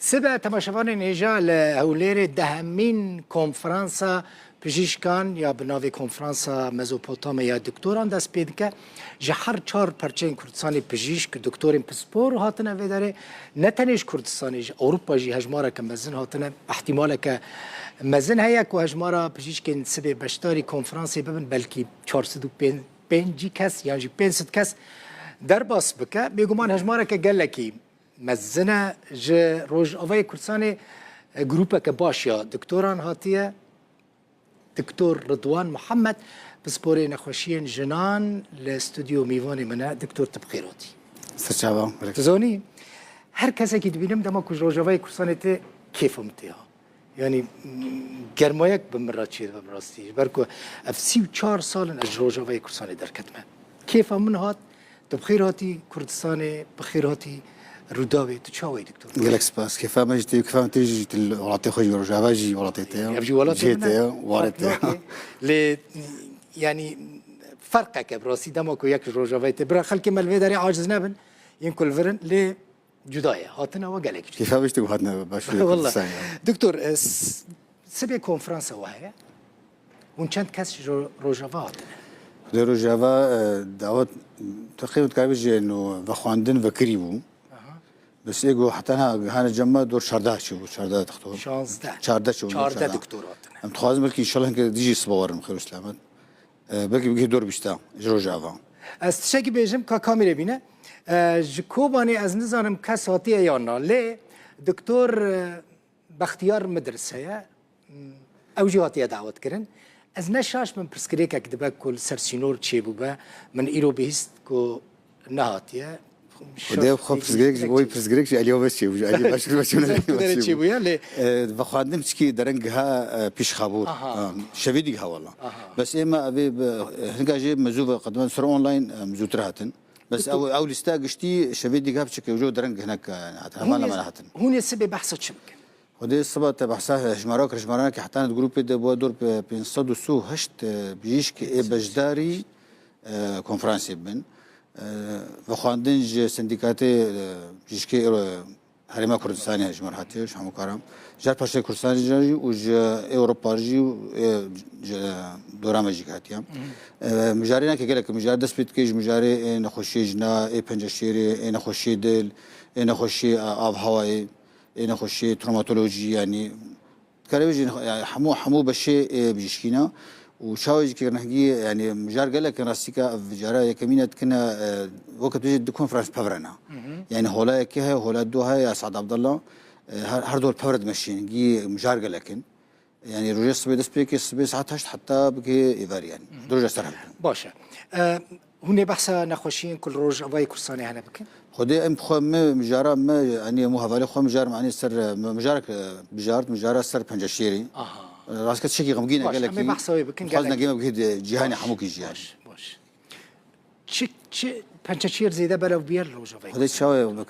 سبع تماشاوان نيجا لهولير دهمين كونفرانسا بجيشكان يا بناوي كونفرانسا ميزوبوتاميا دكتوران داس بيدكا جحر چار پرچين كردستاني بجيشك دكتورين بسبور هاتنا فيداري نتنيش كردستاني اوروبا جي هجمارا كمزن هاتنا احتمالا كمزن هيك وهجمارا بجيشكين سبع بشتاري كونفرانسي ببن بلكي 405 كاس يعني 500 كاس درباس بكا بيقومان هجمارا كقالكي مزنا ج روج اوای کردستان گروپا که باشیا دکتوران هاتیه دکتور رضوان محمد بسپوری نخوشین جنان لاستودیو میوانی منه دکتور تبخیراتی سرچاوا تزونی هر کسی که دبینم دما کج روج اوای کردستان ته کیفم تیا یعنی گرمایک بمراتشی بمراستی برکو اف 34 سال از روج اوای کردستان در کتمه کیفم من هات تبخیراتی کردستان بخیراتی روداوي تشاوي دكتور قالك سباس كيف ما جيتي كيف ما تيجي ولاتي خوي رجع جي ولاتي يجي ولاتي جيتي ولاتي ل يعني فرقك براسي دمك وياك رجعت برا خلك مال فيداري عاجز نبن ينكل فرن ل جدايه هاتنا وقالك كيف باش تقعدنا باش والله دكتور سبي كونفرنس وهي ونشانت كاس روجافات روجافا دعوت تقريبا كابيجي انه بخواندن بكريبو بس ايجو حتى انا جمع دور 14 شو 14 دكتور 14 شو 14 دكتورات ام تخاز بلكي ان شاء الله ديجي صبور مخير سلامات بلكي بيجي دور بيشتا جو جافا استشكي بيجم كاميرا بينا جكوباني از نظام كاساتي يانا لي دكتور باختيار مدرسه او جواتي دعوت كرن از نشاش من برسكريكا كدبا كل سرسينور تشيبوبا من ايرو بيست كو نهاتيه وده خبز جريك وي برس جريك اليوم بس شيء اليوم باش تشيبو يعني بخادم تشكي درنجها بيش خابور شفيديها والله بس اما ابي هنقا جيب مزوبه قدمان سر اونلاين مزوترهاتن بس او لستاقشتي شفيديها بشكل وجو درنج هناك ما هاتن هون السبب بحث شبكه ودي الصبات بحثها جماراك جماراك حتى جروب ده بودور بينصدوا سو هشت بيجيش بجداري كونفرنسي بن وخواندن سندیکاتی جیشکی هرما کردستانی هجمار هاتیش همو کارم جار پاشته کردستانی جاری و اروپا جی دورام جی هاتیم مجاری نه که گله که مجاری دست بید که مجاری نخوشی جنا پنجشیری نخوشی دل نخوشی آب هوایی نخوشی تروماتولوژی یعنی کاری همو بشه بیشکینا وشاوج كرنهجي يعني مجار قال لك راسيكا فجارة يكمينة كنا وقت بيجي دكون فرنسا بفرنا يعني هولا كها هولا دوها يا سعد عبد الله هردول بفرد ماشين جي مجار قال لكن يعني رجع الصبي دسبيك الصبي ساعات هشت حتى بكي إيفار يعني درجة سرهم باشا هوني بحثا نخوشين كل روج أواي كرساني هنا بكن خدي ام خو مجارة ما يعني مو هفالي خو مجار معني سر مجارك بجارت مجارة سر بنجشيري راسك تشكي غمقينا قال لك ما بحثوا بكن قال لك قيمه بكيد جهاني حموكي جهان باش تشي بنجشير زي ده بلا بير روج أواي هذا شاوي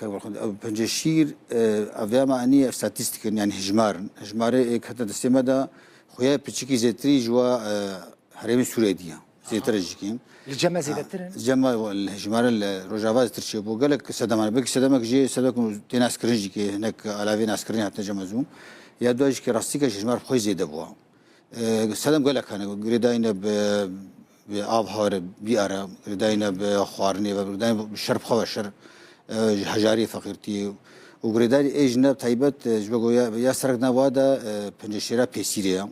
بنجشير افيا معني ستاتستيك يعني هجمار حتى دستمدا خويا بتشكي زيتري جوا هرم سوريديا زيترجكين الجما زيدترن الجما الهجمار الروجافاز ترشيبو قال لك سدمان بك سدمك جي سدكم تناس كرنجي هناك على عسكريين حتى جمزوم يا دوج كي راستيكا هجمار خوي زيد بوا سدم قال لك انا غريداينا بآب هار بيارا غريداينا بخوارني غريداينا بشرب خوشر هجاري فقيرتي وغريداي اجنب تايبت جبغو يا سرقنا وادا بنجشيرا بيسيريا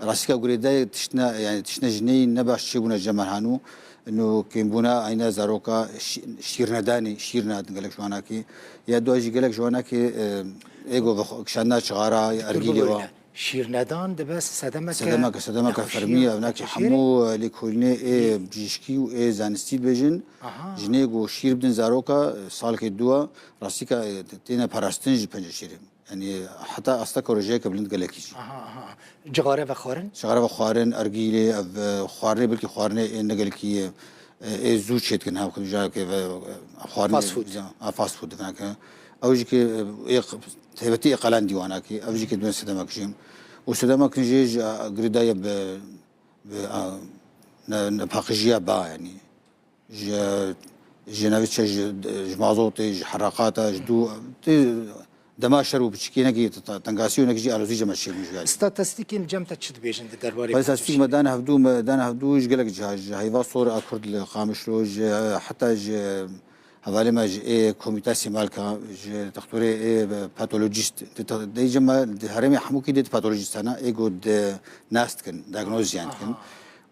راسكا غريداي تشنا يعني تشنا جني نباش شيبونا جمالهانو انه كيمبونا اين زاروكا شيرنداني شيرناد قال لك شواناكي يا دوجي قال لك شواناكي ايغو كشانا شغارا ارجيلوا شيرندان ده بس سدمك فرمي هناك حمو ليكولني اي بجيشكي و اي زانستي بجن جنيغو شير بدن زاروكا سالك دوا راسكا تينا باراستنج بنجشيرم يعني حتى استك ورجيك بلند قالكيش جغاره وخوارن ارجيلي خوارني بلكي خوارني نقلكي زوج شيت كنها وكجا كيف خوارني فاست فود هناك اوجي تهبتي قلان ديواناكي اوجي كدون سدمك جيم وسدمك جيج غريدايا باقجيا با يعني جنافيتش جمازوتي حرقاتا جدو دما شر وبشكي نجي تنقاسيو نجي على زوجة ماشي مجال ستاتستيكي الجمتا تشد بيجن درباري بس أسفيك مدانا هفدو جلك جهاز هيفا صور أكرد القامش روج حتى حوالي ما إيه كوميتاسي مالكا تختوري إيه باثولوجيست دي جمع هرمي حموكي ديت باثولوجيست أنا إيه قد ناست كن دايجنوز يعني كن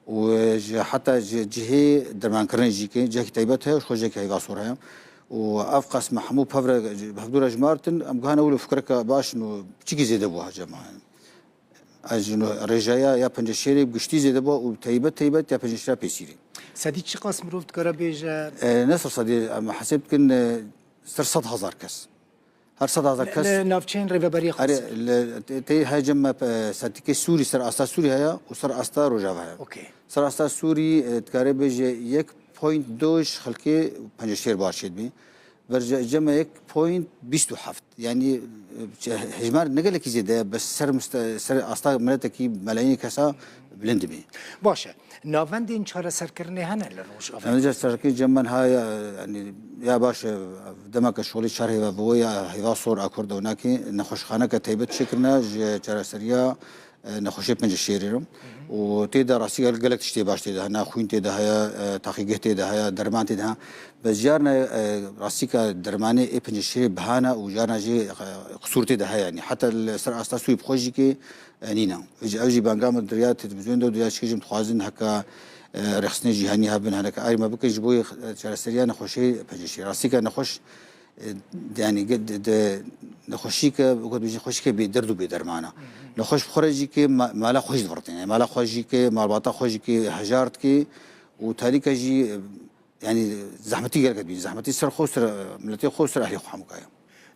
وحتى جهة درمان كرني جيكي جهة كتابتها وش خرج جهة هيفا صورها وأفقس محمود بفدور جمارتن أم كان أول فكرك باش إنه بتيجي زي دبوها جماعة أجنو رجايا يا بنجشيري بقشتي زي دبوها وتيبت يا بنجشيري بيسيري سادي چی قاس مروف دکاره بیجه نصر صدي أما حسبت كن سر 100,000 كاس هر 100,000 كاس نافچین ریوبری خاص تي هاجم ساتيكي سوري سر استا سوري هيا وسر استا روجاوا هيا اوكي سر استا سوري تكاري بيجي 1.2 خلقي بنجشير باشيد بي برجع جمع 1.27 يعني هجمار نقلك زياده بس سر استا ملتكي ملايين كاسا بلند بي باشه ناوندین چاره سرکرنی هنه لروش أنا جالس سركي جمن هاي يعني يا باش دمك شغلي شهر هيا هيا صور أكورد هناكي نخش خانة كتيبت شكرنا جرى سريع نخش بنج الشيريرم وتيدا راسي قالك تشتي باش تيدا هنا خوين تيدا هيا تحقيق تيدا هيا درمان تيدا بس جارنا راسي كدرماني بنج الشير بهانا وجارنا جي قصور تيدا هيا يعني حتى السر أستاسوي بخوجي كي نينا أجي بانقام الدريات تلفزيون دو دريات شكيجم تخوازن هكا رخصني جهاني هابن هناك أي ما بكي جبوي شرسريا نخوشي بجشي راسي نخوش يعني قد نخوشي وقد بيجي خوشي بيدردو بيدرمانا نخوش بخرجي كي ما لا خوش دورتين يعني ما لا خوشي كي ما الباطا خوشي كي هجارت كي وتاريك جي يعني زحمتي قالك بي زحمتي سر خوسر ملتي خوسر أهلي خوامكايا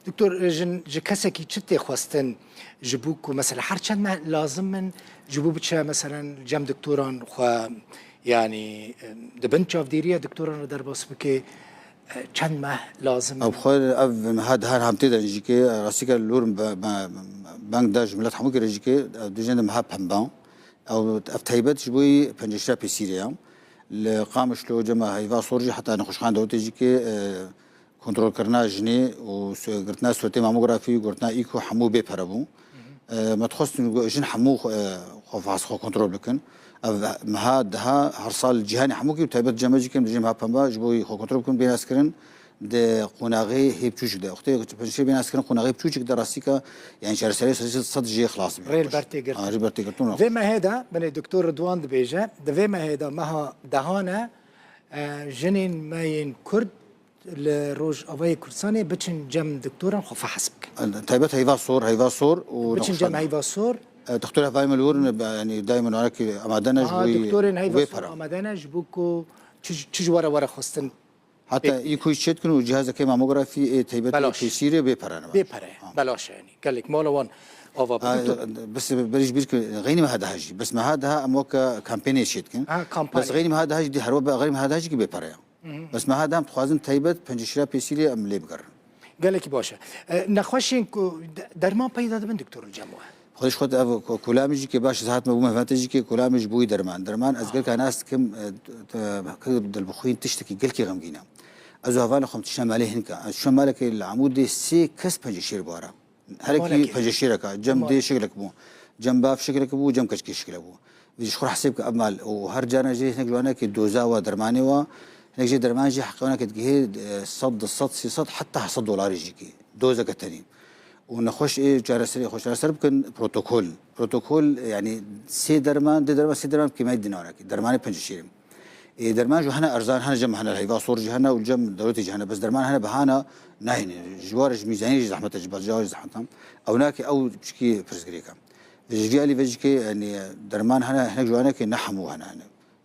دكتور جن كسكي تشتي خواستن جبوكو مثلا هر چند ما لازم من جبو بتشا مثلا جم دكتوران خو يعني دبن شاف ديريا دكتوران در باس بكي چند ما لازم أو بخير هذا هم تقدر يجيكي راسيك اللور بانك داج ملت حموك يجيكي دجن مهاب همبان أو أفتيبت جبوي بنجشة بسيريا لقامش لو جماعة هيفا صورجي حتى نخش خان دوت يجيكي كنترول كرنا جني وقرتنا سوتي ماموغرافي وقرتنا إيكو حمو بيبربو ما تخص جن حمو خفاص خو كنترول بكن مهادها هرصال جهاني حموكي وتابت جماجي كم دجم هابنبا جبوي خو كنترول بكن بين اسكرن ده قناغي هي بتوجك ده اختي بنشي بين اسكرن قناغي بتوجك ده راسيكا يعني شهر سريع صد جي خلاص ريل برتي قرت ريل برتي قرتون فيما هذا من الدكتور رضوان دبيجه ده فيما هذا ما دهانا جنين ماين كرد الروج أبي كرساني بتشن جم دكتورا خف حسبك تابت هيفا صور بتشن جم هيفا صور دكتور هاي ملور يعني دائما وراك امادنا جوي دكتورين هيفا صور امادنا جبوكو تجوارا ورا خستن حتى يكون شتكن وجهاز كي ماموغرافي تيبت في سيريا بيبرنا بلاش يعني قال لك مولوان بس بريش بيرك غيني ما هذا هاجي بس ما هذا اموكا كامبيني شتكن بس غيني ما هذا هاجي دي هربا غير ما هذا هاجي بيبرا بس ما هذا تخوازن تيبت بنجشرا بيسيريا ام ليبقر قال لك باشا نخوشين درمان پیدا دبن دكتور الجموع خودش خود کلامجی که باش زهات مبوم فانتجی که کلامج بوی درمان از گل کناست کم دل بخوین تشتکی گل کی غمگینه از هوان خم تشماله هنکا شماله که العمود سی کس پنجشیر بارا هر کی پنجشیر کا جم دی شکلک بو جم باف شکلک بو جم کچکی شکل بو ویش خور حساب که امال و هر جانا جی هنک جوانا که دوزا و درمانی و هنک جی درمان جی حقنا که تجيه صد حتى $100 يجيكي دوزا كتاني ونخش ايه جارسري خوش جارسري بكن بروتوكول يعني سي درمان كيما دينارك درمان بنجشيرم إيه درمان جو هنا ارزان هنا جم هنا الهيفا صور جهنا والجم دولتي جهنا بس درمان هنا بهانا ناين جوارج ميزانيه زحمه جبال جوارج زحمتهم او ناك او بشكي فرزغريكا فيجي لي فيجي يعني درمان هنا جوانا كي نحمو هنا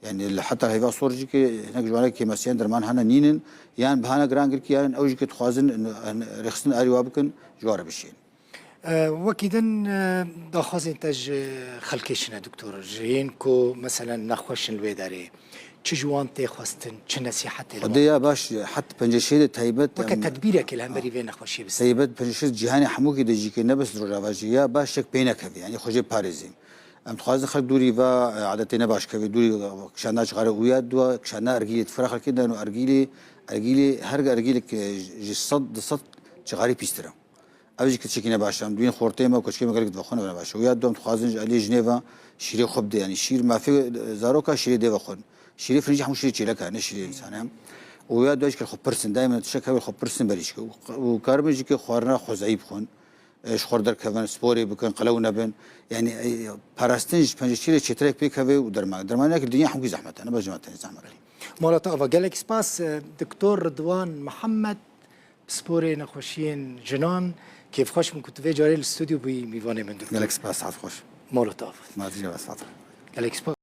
يعني حتى الهيفا صور جي هناك جوانا كي مسيان درمان هنا نينن يعني بهانا جرانجر كي يعني اوجي تخوازن رخصن اريوا بكن جوار بشين وكيدن داخازين تج خلكيشنا دكتور جين كو مثلا نخوش الويداري تجوان تخواستن تنصيحه قضيه باش حتى بنجشيد تايبت وكتدبيرك الهمبري فين نخوشي بس تايبت بنجشيد جهاني حموكي دجيكي نبس رجاواجيا باش شك بينك يعني خوجي باريزي ام تخواز خلق دوري با عادتنا باش كفي دوري كشاناش غير وياد دوا كشانا ارجيلي تفرخ كده انه ارجيلي هرج ارجيلك جي صد شغاري بيسترا اوجی که چکینه باشم دوین خورته ما کشکی مگرک دخونه بنا باشه و یاد دوم تخازن علی جنیوا شیری خوب دی یعنی شیر مافی زاروکا شیری دی بخون شیری فرنجی همون شیری چیله کنه شیری انسانه و یاد دوش که خوب پرسن دائما تشکر خوب پرسن بریش و کارمجی که خوارنا خوزایب خون شخور در کفن سپوری بکن قلو نبن یعنی پرستنج پنجشیر چترک پیکوی و درمان که دنیا همگی زحمت انا بجمعت زحمت مالات آوا گلک سپاس دکتور رضوان محمد سپوری نخوشین جنان کیف خوش من كنت في جاري الاستوديو بميفاني من دكتور گلک سپاس عاد خوش مالات آوا ما تجي بس گلک سپاس